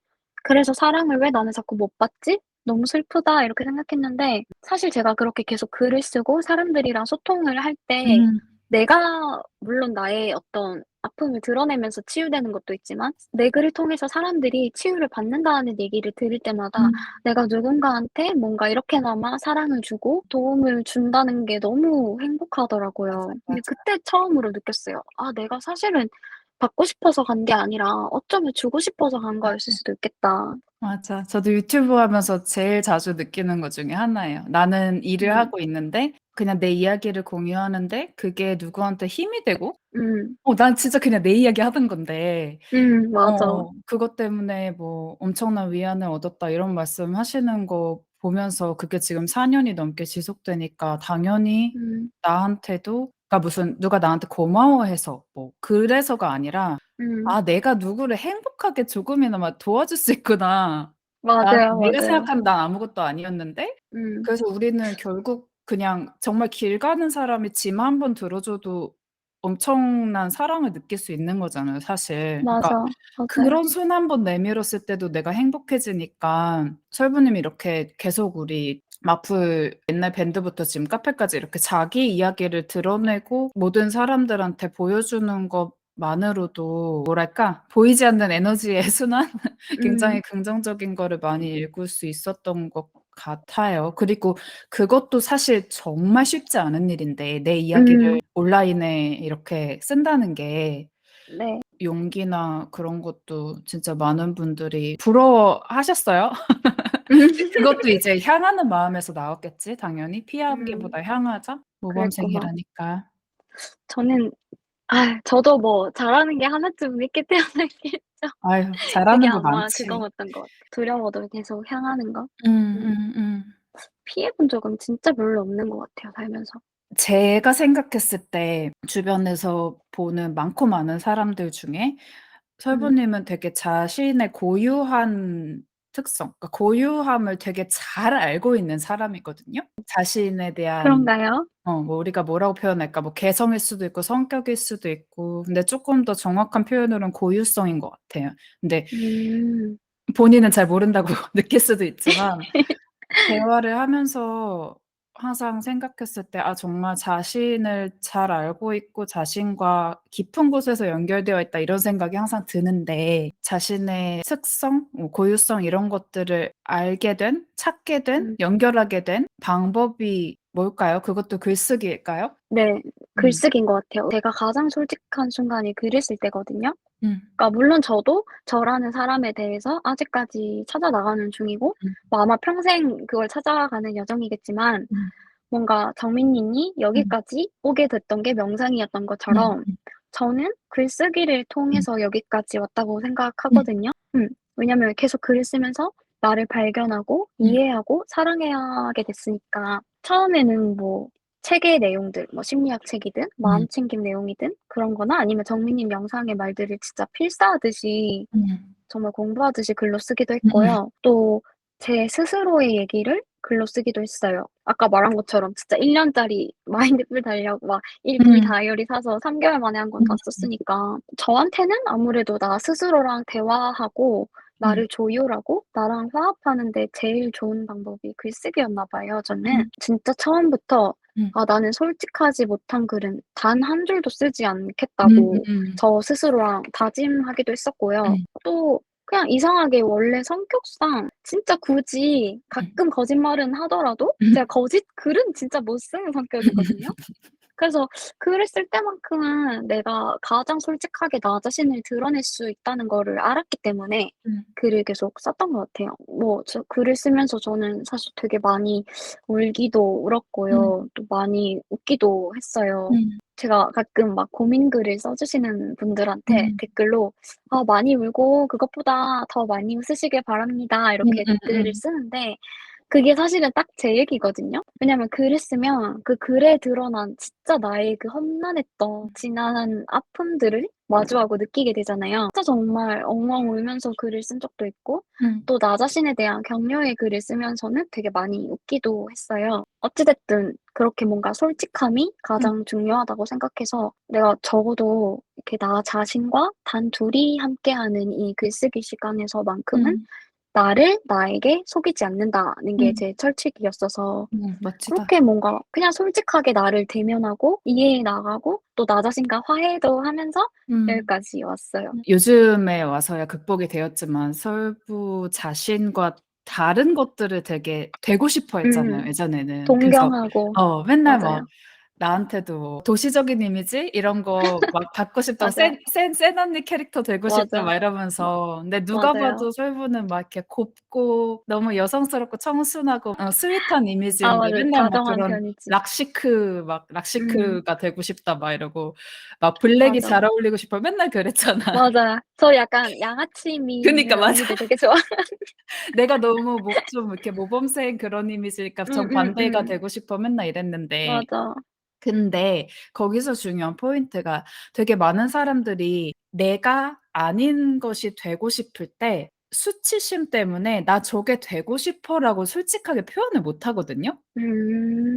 그래서 '사랑을 왜 나는 자꾸 못 받지? 너무 슬프다.' 이렇게 생각했는데 사실 제가 그렇게 계속 글을 쓰고 사람들이랑 소통을 할 때 음. 내가 물론 나의 어떤 아픔을 드러내면서 치유되는 것도 있지만 내 글을 통해서 사람들이 치유를 받는다는 얘기를 들을 때마다 음. 내가 누군가한테 뭔가 이렇게나마 사랑을 주고 도움을 준다는 게 너무 맞아, 행복하더라고요. 근데 맞아. 그때 처음으로 느꼈어요. '아 내가 사실은 받고 싶어서 간 게 아니라 어쩌면 주고 싶어서 간 거였을 수도 있겠다.' 맞아. 저도 유튜브 하면서 제일 자주 느끼는 것 중에 하나예요. 나는 일을 음. 하고 있는데 그냥 내 이야기를 공유하는데 그게 누구한테 힘이 되고 음. 난 진짜 그냥 내 이야기 하던 건데 맞아. 그것 때문에 뭐 "엄청난 위안을 얻었다." 이런 말씀하시는 거 보면서 그게 지금 4 년이 넘게 지속되니까 당연히 음. 나한테도 그러니까 무슨 누가 나한테 고마워해서 뭐 그래서가 아니라 음. '아 내가 누구를 행복하게 조금이나마 도와줄 수 있구나. 나 맞아요, 내가 맞아요. 생각하는 난 아무것도 아니었는데.' 음. 그래서 우리는 결국 그냥 정말 길 가는 사람이 짐 한 번 들어 줘도 엄청난 사랑을 느낄 수 있는 거잖아요 사실. 그러니까 맞아. 맞아요. 그런 손 한 번 내밀었을 때도 내가 행복해지니까 설부님이 이렇게 계속 우리 마플 옛날 밴드부터 지금 카페까지 이렇게 자기 이야기를 드러내고 모든 사람들한테 보여주는 것만으로도 뭐랄까 보이지 않는 에너지의 순환? 음. 굉장히 긍정적인 거를 많이 읽을 수 있었던 것 같아요. 그리고 그것도 사실 정말 쉽지 않은 일인데 내 이야기를 음. 온라인에 이렇게 쓴다는 게 네. 용기나 그런 것도 진짜 많은 분들이 부러워하셨어요. 근데 그것도 이제 향하는 마음에서 나왔겠지 당연히. 음. 피하기보다 향하자. 그랬구나. 모범생이라니까. 저는 저도 뭐 잘하는 게 하나쯤은 있기 때문이겠죠. 아유 그게 잘하는 거 아마 많지. 그거였던 것 같아요. 두려워도 계속 향하는 거. 음. 음. 피해 본 적은 진짜 별로 없는 것 같아요, 살면서. 제가 생각했을 때 주변에서 보는 많고 많은 사람들 중에 음. 설부님은 되게 자신의 고유한 특성, 그러니까 고유함을 되게 잘 알고 있는 사람이거든요. 자신에 대한 그런가요? 뭐 우리가 뭐라고 표현할까? 뭐 개성일 수도 있고 성격일 수도 있고 근데 쪼끔 더 정확한 표현으로는 고유성인 것 같아요. 근데 음. 본인은 잘 모른다고 느낄 수도 있지만 대화를 하면서 항상 생각했을 때 '아 정말 자신을 잘 알고 있고 자신과 깊은 곳에서 연결되어 있다.' 이런 생각이 항상 드는데 자신의 특성, 뭐 고유성 이런 것들을 알게 된, 찾게 된, 음. 연결하게 된 방법이 뭘까요? 그것도 글쓰기일까요? 네. 음. 글쓰기인 것 같아요. 제가 가장 솔직한 순간이 글을 쓸 때거든요. 음. 그러니까 물론 저도 저라는 사람에 대해서 아직까지 찾아 나가는 중이고 음. 뭐 아마 평생 그걸 찾아가는 여정이겠지만 음. 뭔가 정민님이 음. 여기까지 오게 됐던 게 명상이었던 음. 것처럼 저는 글쓰기를 음. 통해서 여기까지 왔다고 음. 생각하거든요. 왜냐면 계속 글을 쓰면서 나를 발견하고 음. 이해하고 사랑해야 하게 됐으니까. 처음에는 뭐 책의 내용들 뭐 심리학 책이든 음. 마음챙김 내용이든 그런 거나 아니면 정민님 명상의 말들을 진짜 필사하듯이 음. 정말 공부하듯이 글로 쓰기도 음음. 했고요. 또 제 스스로의 얘기를 글로 쓰기도 했어요. 아까 말한 것처럼 진짜 1 년짜리 마인드풀 달력 막 일기 음. 다이어리 사서 3 개월 만에 한 권 다 음. 썼으니까 저한테는 아무래도 나 스스로랑 대화하고 음. 나를 조율하고 나랑 화합하는 데 제일 좋은 방법이 글쓰기였나 봐요 저는. 음. 진짜 처음부터 음. '아 나는 솔직하지 못한 글은 단 한 줄도 쓰지 않겠다.'고 음음. 저 스스로랑 다짐하기도 했었고요. 음. 또 그냥 이상하게 원래 성격상 진짜 굳이 음. 가끔 거짓말은 하더라도 음. 제가 거짓 글은 진짜 못 쓰는 성격이거든요. 그래서 글을 쓸 때만큼은 내가 가장 솔직하게 나 자신을 드러낼 수 있다는 거를 알았기 때문에 음. 글을 계속 썼던 것 같아요. 뭐 저 글을 쓰면서 저는 사실 되게 많이 울기도 음. 울었고요. 또 많이 웃기도 했어요. 음. 제가 가끔 막 고민글을 써 주시는 분들한테 음. 댓글로 "아 많이 울고 그것보다 더 많이 웃으시길 바랍니다." 이렇게 댓글을 음음음. 쓰는데 그게 사실은 딱 제 얘기거든요. 왜냐면 글을 쓰면 그 글에 드러난 진짜 나의 그 험난했던 지난 아픔들을 마주하고 느끼게 되잖아요. 진짜 정말 엉엉 울면서 글을 쓴 적도 있고 음. 또 나 자신에 대한 격려의 글을 쓰면서는 되게 많이 웃기도 했어요. 어찌 됐든 그렇게 뭔가 솔직함이 음. 가장 중요하다고 생각해서 내가 적어도 이렇게 나 자신과 단둘이 함께하는 이 글쓰기 시간에서만큼은 음. 나를 나에게 속이지 않는다는 게 음. 제 철칙이었어서 멋지다. 그렇게 뭔가 그냥 솔직하게 나를 대면하고 이해해 나가고 또 나 자신과 화해도 하면서 음. 여기까지 왔어요. 요즘에 와서야 극복이 되었지만 설부 자신과 다른 것들을 되게 되고 싶어 했잖아요, 음. 예전에는. 그래서 동경하고 맨날 막 맞아요. 나한테도 도시적인 이미지 이런 거 막 받고 싶다고 맞아요. 센 언니 캐릭터 되고 싶다 맞아. 막 마 이러면서 근데 누가 맞아요. 봐도 설부는 막 이렇게 곱고 너무 여성스럽고 청순하고 스윗한 아 이미지인데 맞아요. 맨날 막 다정한 그런 편이지. 락시크 막 음. "락시크가 되고 싶다." 막 이러고 막 "블랙이 맞아. 잘 어울리고 싶어." 맨날 그랬잖아. 맞아요. 저 약간 양아치 그니까 미인 맞아. 언니들 되게 좋아 내가 너무 좀 이렇게 모범생 그런 이미지니까 정반대가 음음음. 되고 싶어 맨날 이랬는데 맞아. 근데 거기서 중요한 포인트가 되게 많은 사람들이 내가 아닌 것이 되고 싶을 때 수치심 때문에 "나 저게 되고 싶어."라고 솔직하게 표현을 못 하거든요.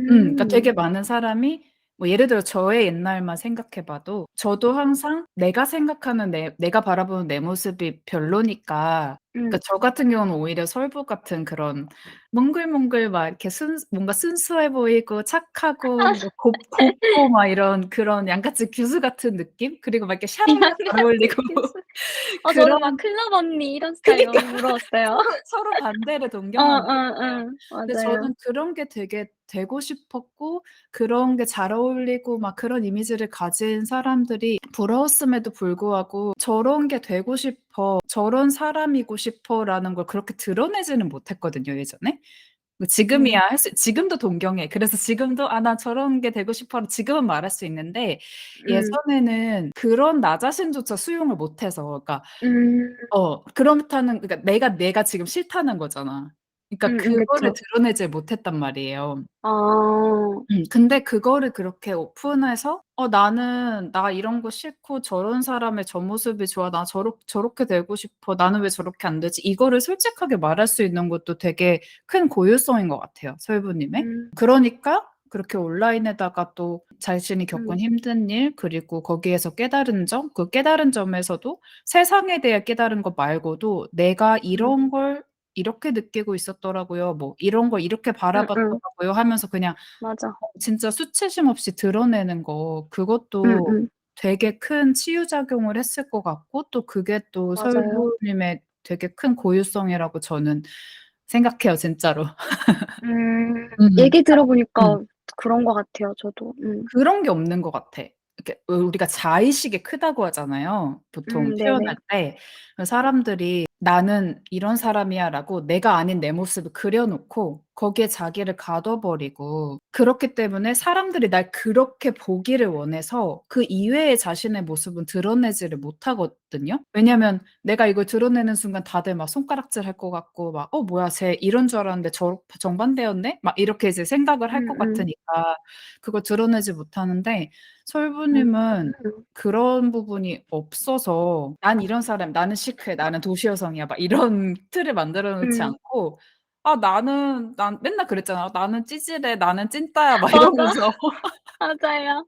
그러니까 되게 음. 많은 사람이 뭐 예를 들어 저의 옛날만 생각해 봐도 저도 항상 내가 생각하는 내가 바라보는 내 모습이 별로니까 음. 그러니까 저 같은 경우는 오히려 설부 같은 그런 몽글몽글 막 이렇게 뭔가 순수해 보이고 착하고 뭐 곱고 막 이런 그런 양같이 교수 같은 느낌? 그리고 막 이렇게 샤랑도 잘 양아치 어울리고 기술. 그런 저는 막 클럽 언니 이런 스타일 그니까 너무 부러웠어요. 서로 반대를 동경하는 거예요. 근데 맞아요. 저는 그런 게 되게 되고 싶었고 그런 게 잘 어울리고 막 그런 이미지를 가진 사람들이 부러웠음에도 불구하고 '저런 게 되고 싶어. 저런 사람이고 싶어.'라는 걸 그렇게 드러내지는 못했거든요 예전에. 뭐 지금이야 음. 지금도 동경해. 그래서 지금도 '아 나 저런 게 되고 싶어.'를 지금은 말할 수 있는데 음. 예전에는 그런 나 자신조차 수용을 못해서 그러니까 음. 그렇다는 그러니까 내가 지금 싫다는 거잖아. 그러니까 그거를 그쵸. 드러내질 못했단 말이에요. 아. 근데 그거를 그렇게 오픈해서 나는 나 이런 거 싫고 저런 사람의 저 모습이 좋아. 나 저렇게 되고 싶어. 나는 왜 저렇게 안 되지?' 이거를 솔직하게 말할 수 있는 것도 되게 큰 고유성인 것 같아요, 설부님의. 음. 그러니까 그렇게 온라인에다가 또 자신이 겪은 음. 힘든 일 그리고 거기에서 깨달은 점 그 깨달은 점에서도 세상에 대해 깨달은 것 말고도 '내가 음. 이런 걸 이렇게 느끼고 있었더라고요. 뭐 이런 걸 이렇게 음음. 바라봤더라고요.' 하면서 그냥 맞아. 진짜 수치심 없이 드러내는 거 그것도 음음. 되게 큰 치유작용을 했을 것 같고 또 그게 또 맞아요. 설부님의 되게 큰 고유성이라고 저는 생각해요 진짜로. 얘기 음. 들어보니까 그런 것 같아요 저도. 음. 그런 게 없는 것 같아. 이렇게 우리가 자의식이 크다고 하잖아요, 보통 표현할 네네. 때. 사람들이 '나는 이런 사람이야.'라고 내가 아닌 내 모습을 그려 놓고 거기에 자기를 가둬 버리고 그렇기 때문에 사람들이 날 그렇게 보기를 원해서 그 이외의 자신의 모습은 드러내지를 못하거든요. 왜냐면 내가 이걸 드러내는 순간 다들 막 손가락질할 것 같고 막 '어 뭐야 쟤 이런 줄 알았는데 정반대였네?' 막 이렇게 이제 생각을 할 것 음음. 같으니까 그걸 드러내지 못하는데 음. 설부님은 그런 부분이 없어서 '난 이런 사람, 나는 시크해, 나는 도시 여성이야.' 막 이런 틀을 만들어 놓지 음. 않고 난 맨날 그랬잖아. "나는 찌질해. 나는 찐따야." 막 맞아. 이러면서 맞아요.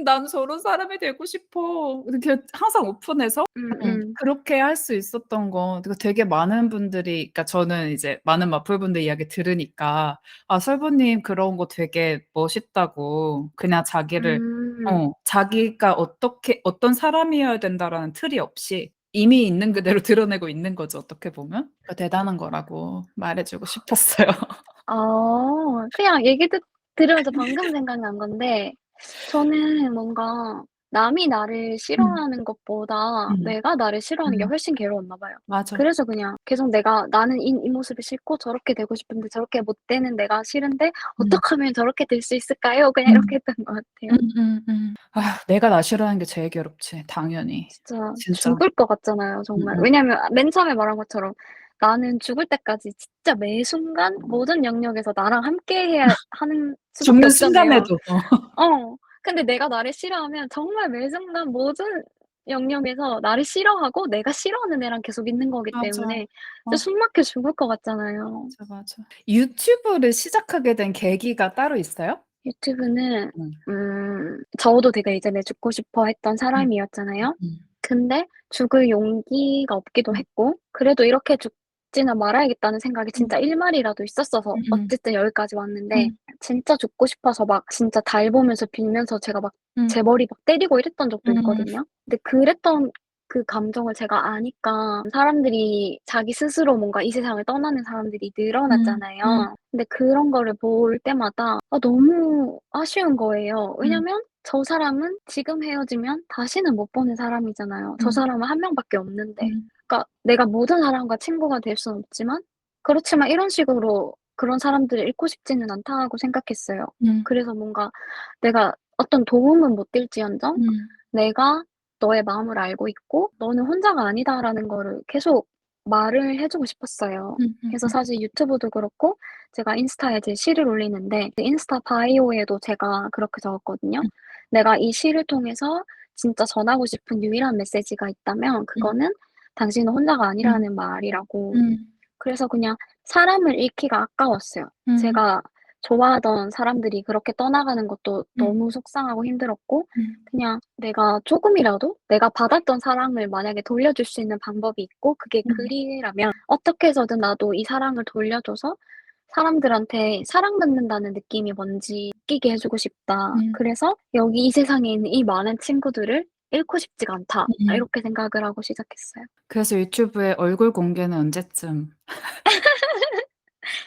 "나는 저런 사람이 되고 싶어." 이렇게 항상 오픈해서 음음. 그렇게 할 수 있었던 거 되게 많은 분들이 그러니까 저는 이제 많은 마플분들 이야기 들으니까 설부님 그런 거 되게 멋있다고 그냥 음. 자기가 어떻게 '어떤 사람이어야 된다.'라는 틀이 없이 이미 있는 그대로 드러내고 있는 거죠 어떻게 보면. 대단한 거라고 말해 주고 싶었어요. 그냥 얘기 들으면서 방금 생각난 건데 저는 뭔가 남이 나를 음. 싫어하는 것보다 음. 내가 나를 싫어하는 게 음. 훨씬 괴로웠나 봐요. 맞아. 그래서 그냥 계속 나는 이 모습이 싫고 저렇게 되고 싶은데 저렇게 못 되는 내가 싫은데 음. '어떻게 하면 저렇게 될 수 있을까요?' 그냥 음. 이렇게 했던 것 같아요. 내가 나 싫어하는 게 제일 괴롭지 당연히. 진짜 진짜. 죽을 것 같잖아요 정말. 음음. 왜냐면 맨 처음에 말한 것처럼 나는 죽을 때까지 진짜 매 순간 모든 영역에서 나랑 함께 해야 하는 수밖에 죽는 없잖아요. 순간에도. 근데 내가 나를 싫어하면 정말 매 순간 모든 영역에서 나를 싫어하고 내가 싫어하는 애랑 계속 있는 거기 맞아. 때문에 진짜 맞아. 숨 막혀 죽을 것 같잖아요. 맞아, 맞아. 유튜브를 시작하게 된 계기가 따로 있어요? 유튜브는 음. 저도 되게 예전에 죽고 싶어 했던 음. 사람이었잖아요. 음음. 근데 죽을 용기가 없기도 음. 했고 그래도 '이렇게 죽지는 말아야겠다.'는 생각이 음. 진짜 일말이라도 있었어서 음음. 어쨌든 여기까지 왔는데 음. 진짜 죽고 싶어서 막 진짜 달 보면서 빌면서 제가 막 음. 제 머리 막 때리고 이랬던 적도 음. 있거든요. 근데 그랬던 그 감정을 제가 아니까 사람들이 자기 스스로 뭔가 이 세상을 떠나는 사람들이 음. 음. 늘어났잖아요. 근데 그런 거를 볼 때마다 너무 아쉬운 거예요. 음. 왜냐면 저 사람은 지금 헤어지면 다시는 못 보는 사람이잖아요. 저 음. 사람은 한 명밖에 없는데. 음. 그러니까 내가 모든 사람과 친구가 될 수는 없지만 그렇지만 이런 식으로 그런 사람들을 잃고 싶지는 않다고 생각했어요. 음. 그래서 뭔가 내가 어떤 도움은 못 될지언정 음. 내가 너의 마음을 알고 있고 '너는 혼자가 아니다.'라는 거를 계속 말을 해 주고 싶었어요. 그래서 음음음. 사실 유튜브도 그렇고 제가 인스타에 제 시를 올리는데 그 인스타 바이오에도 제가 그렇게 적었거든요. 음 "내가 이 시를 통해서 진짜 전하고 싶은 유일한 메시지가 있다면 음 그거는 당신은 혼자가 음 아니라는 말이라고." 음 그래서 그냥 사람을 잃기가 아까웠어요. 음 제가 좋아하던 사람들이 그렇게 떠나가는 것도 음 너무 속상하고 힘들었고 음 그냥 내가 조금이라도 내가 받았던 사랑을 만약에 돌려줄 수 있는 방법이 있고 그게 음 글이라면 어떻게 해서든 나도 이 사랑을 돌려줘서 사람들한테 사랑받는다는 느낌이 뭔지 느끼게 해 주고 싶다. 음 그래서 '여기 이 세상에 있는 이 많은 친구들을 잃고 싶지가 않다.' 음. 이렇게 생각을 하고 시작했어요. 그래서 유튜브에 얼굴 공개는 언제쯤?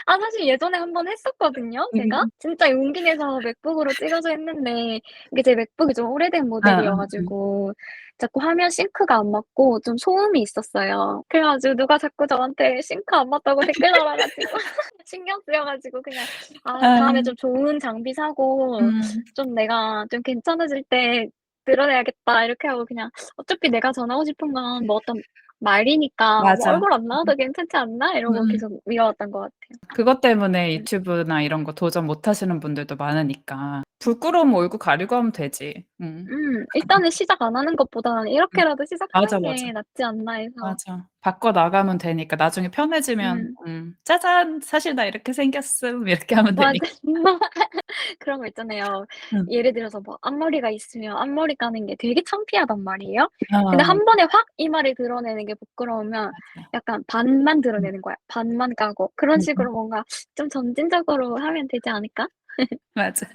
아 사실 예전에 한 번 했었거든요 제가. 음. 진짜 용기 내서 맥북으로 찍어서 했는데 이게 제 맥북이 좀 오래된 모델이어 가지고 자꾸 화면 싱크가 안 맞고 좀 소음이 있었어요. 그래 가지고 누가 자꾸 저한테 싱크 안 맞다고 댓글 달아 가지고 신경 쓰여 가지고 그냥 '아 아. 다음에 좀 좋은 장비 사고 음. 좀 내가 좀 괜찮아질 때 드러내야겠다.' 이렇게 하고 그냥 어차피 내가 전하고 싶은 건 뭐 어떤 말이니까 뭐 맞아. '얼굴 안 나와도 괜찮지 않나?' 이러고 음음. 계속 미뤄왔던 것 같아요. 그것 때문에 음. 유튜브나 이런 거 도전 못 하시는 분들도 많으니까. 부끄러우면 얼굴 가리고 하면 되지. 일단은 시작 안 하는 것보다는 음. 이렇게라도 맞아, 시작하는 맞아. 게 낫지 않나 해서. 맞아. 바꿔 나가면 되니까 나중에 편해지면 음. "짜잔. 사실 나 이렇게 생겼음." 이렇게 하면 맞아. 되니까. 그런 거 있잖아요. 응. 예를 들어서 뭐 앞머리가 있으면 앞머리 까는 게 되게 창피하단 말이에요. 근데 어 한 번에 확 이마를 드러내는 게 부끄러우면 맞아. 약간 반만 음 드러내는 거야. 반만 까고. 그런 음음. 식으로 뭔가 좀 점진적으로 하면 되지 않을까? 맞아.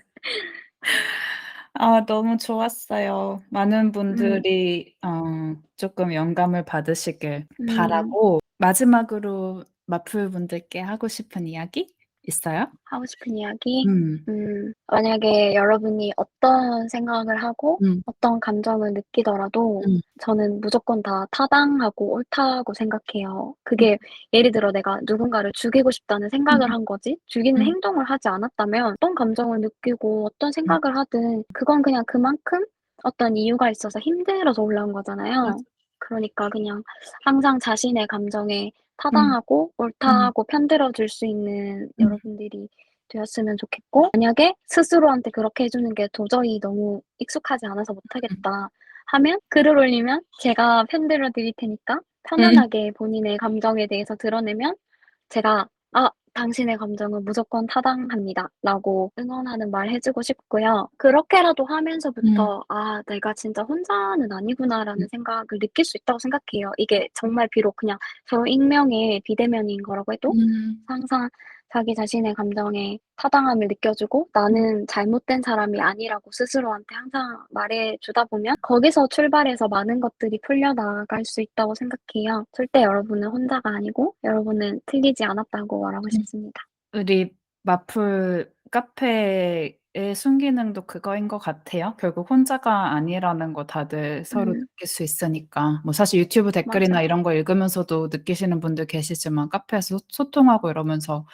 아 너무 좋았어요. 많은 음. 분들이 쪼끔 영감을 받으시길 음. 바라고 마지막으로 마플 분들께 하고 싶은 이야기 있어요? 하고 싶은 이야기? 음. 만약에 여러분이 어떤 생각을 하고 음. 어떤 감정을 느끼더라도 음. 저는 무조건 다 타당하고 옳다고 생각해요. 음. 그게 예를 들어 내가 누군가를 죽이고 싶다는 생각을 음음. 한 거지 죽이는 음. 행동을 하지 않았다면 어떤 감정을 느끼고 어떤 음. 생각을 하든 그건 그냥 그만큼 어떤 이유가 있어서 힘들어서 올라온 맞아. 거잖아요. 그러니까 그냥 항상 자신의 감정에 음. 타당하고 음. 옳다고 편들어 줄 수 있는 음. 여러분들이 되었으면 좋겠고 만약에 스스로한테 그렇게 해 주는 게 도저히 너무 익숙하지 않아서 음. 못하겠다 하면 글을 올리면 제가 편들어 드릴 테니까 음. 편안하게 본인의 감정에 대해서 드러내면 제가 "아 당신의 감정은 무조건 타당합니다."라고 응원하는 말 해 주고 싶고요. 그렇게라도 음. 하면서부터 '아 내가 진짜 혼자는 음. 아니구나.'라는 생각을 느낄 수 있다고 생각해요. 이게 정말 비록 그냥 저 익명의 비대면인 거라고 해도 음. 항상 자기 자신의 감정에 타당함을 느껴주고 음. 나는 잘못된 사람이 아니라고 스스로한테 항상 말해 주다 보면 거기서 출발해서 많은 것들이 풀려나갈 수 있다고 생각해요. 절대 여러분은 혼자가 아니고 여러분은 틀리지 않았다고 말하고 음. 싶습니다. 우리 마플 카페의 순기능도 그거인 것 같아요. 결국 혼자가 아니라는 거 다들 서로 음 느낄 수 있으니까. 뭐 사실 유튜브 댓글이나 맞아. 이런 거 읽으면서도 느끼시는 분들 계시지만 카페에서 소통하고 이러면서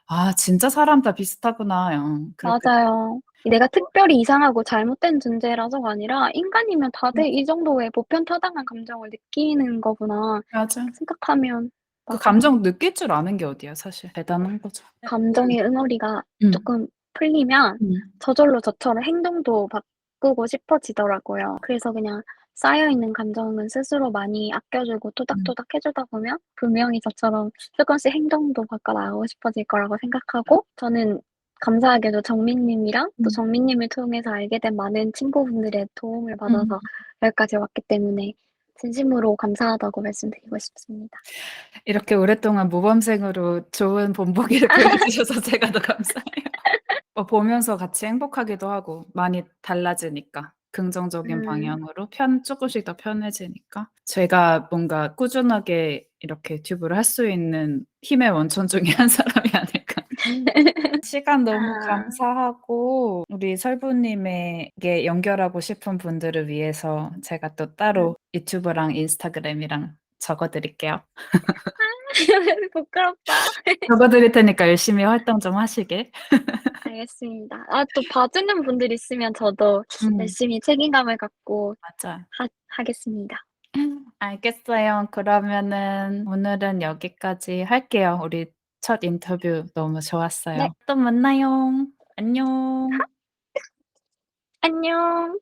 '아 진짜 사람 다 비슷하구나.' 그렇게 맞아요. 내가 특별히 이상하고 잘못된 존재라서가 아니라 '인간이면 다들 맞아. 이 정도의 보편타당한 감정을 느끼는 거구나.' 맞아. 생각하면 그 맞아요. 감정 느낄 줄 아는 게 어디야 사실. 대단한 거죠. 감정의 응어리가 음. 쪼끔 풀리면 음. 저절로 저처럼 행동도 바꾸고 싶어지더라고요. 그래서 그냥 쌓여 있는 감정은 스스로 많이 아껴 주고 음. 토닥토닥 해 주다 보면 분명히 저처럼 쪼끔씩 행동도 바꿔 나가고 싶어질 거라고 생각하고 저는 감사하게도 정민 님이랑 또 음. 정민 님을 통해서 알게 된 많은 친구분들의 도움을 음. 받아서 여기까지 왔기 때문에 진심으로 감사하다고 말씀드리고 싶습니다. 이렇게 오랫동안 모범생으로 좋은 본보기를 보여주셔서 제가 더 감사해요. 보면서 같이 행복하기도 하고 많이 달라지니까. 긍정적인 음. 방향으로 쪼끔씩 더 편해지니까. 제가 뭔가 꾸준하게 이렇게 유튜브를 할 수 있는 힘의 원천 중에 한 사람이 아닐까. 시간 너무 아. 감사하고 우리 설부님에게 연결하고 싶은 분들을 위해서 제가 또 음. 따로 유튜브랑 인스타그램이랑 적어 드릴게요. 부끄럽다. 적어 드릴 테니까 열심히 활동 좀 하시길. 알겠습니다. 아 또 봐주는 분들 있으면 저도 음 열심히 책임감을 갖고 맞아. 하겠습니다. 알겠어요. 그러면은 오늘은 여기까지 할게요. 우리 첫 인터뷰 너무 네. 좋았어요. 또 만나요. 안녕. 안녕.